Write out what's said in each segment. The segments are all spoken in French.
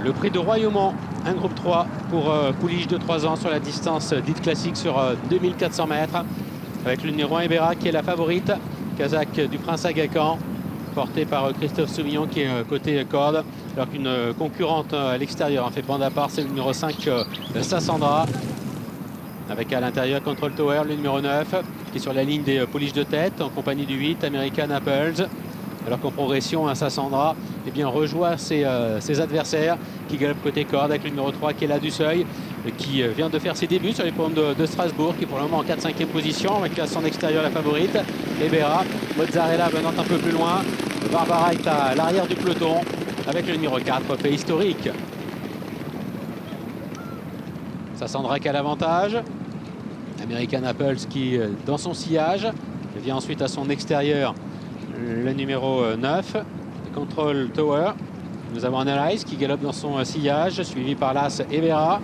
Le prix de Royaumont, un groupe 3 pour pouliche de 3 ans sur la distance dite classique sur 2400 mètres. Avec le numéro 1 Ebera qui est la favorite. Kazakh du Prince Aga Khan, porté par Christophe Soumillon qui est côté corde. Alors qu'une concurrente à l'extérieur fait bande à part, c'est le numéro 5 Sassandra. Avec à l'intérieur Control Tower, le numéro 9 qui est sur la ligne des pouliches de tête en compagnie du 8 American Apples. Alors qu'en progression, Sassandra rejoint ses adversaires qui galopent côté corde avec le numéro 3 qui est là du seuil, qui vient de faire ses débuts sur les pommes de Strasbourg, qui est pour le moment en 4-5e position avec à son extérieur la favorite, Ebera, Mozzarella venant un peu plus loin, Barbara est à l'arrière du peloton avec le numéro 4, fait historique. Sassandra qui a l'avantage, American Apples qui dans son sillage, vient ensuite à son extérieur le numéro 9, Control Tower. Nous avons Analyze qui galope dans son sillage, suivi par l'As Ebera.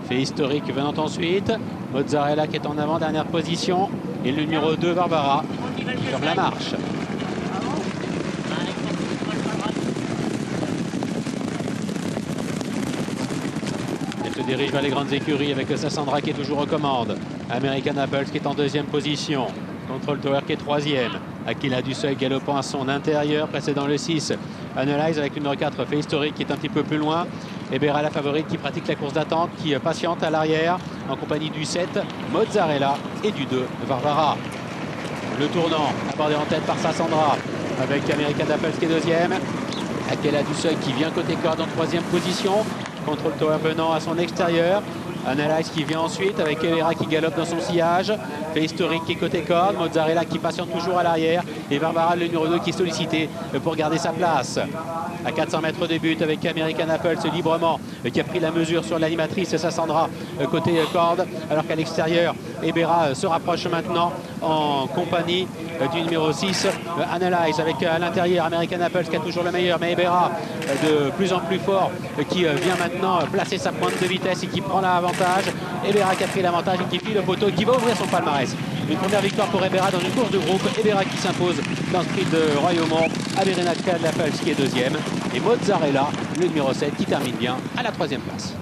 Fait historique venant ensuite. Mozzarella qui est en avant, dernière position. Et le numéro 2, Barbara, qui ferme la marche. Elle se dirige vers les grandes écuries avec Sassandra qui est toujours aux commandes. American Apples qui est en 2e position. Control Tower qui est 3e. Aquila du Seuil galopant à son intérieur, précédant le 6. Analyze avec le numéro 4, fait historique qui est un petit peu plus loin. Ebera la favorite qui pratique la course d'attente, qui patiente à l'arrière en compagnie du 7, Mozzarella et du 2, Barbara. Le tournant abordé en tête par Sassandra avec American Apples qui est 2e. Aquila du Seuil qui vient côté corde en 3e position. Control Tower venant à son extérieur. Analyze qui vient ensuite avec Ebera qui galope dans son sillage. Fait historique qui est côté corde. Mozzarella qui patiente toujours à l'arrière. Et Barbara, le numéro 2, qui est sollicité pour garder sa place. À 400 mètres de but avec American Apples librement qui a pris la mesure sur l'animatrice Sassandra côté corde. Alors qu'à l'extérieur, Ebera se rapproche maintenant en compagnie du numéro 6, Analyze, avec à l'intérieur American Apples qui a toujours le meilleur, mais Ebera de plus en plus fort qui vient maintenant placer sa pointe de vitesse et qui prend l'avantage. Ebera qui a pris l'avantage et qui file le poteau et qui va ouvrir son palmarès. Une première victoire pour Ebera dans une course de groupe. Ebera qui s'impose dans ce prix de Royaumont. American Apples qui est 2e. Et Mozzarella, le numéro 7, qui termine bien à la 3e place.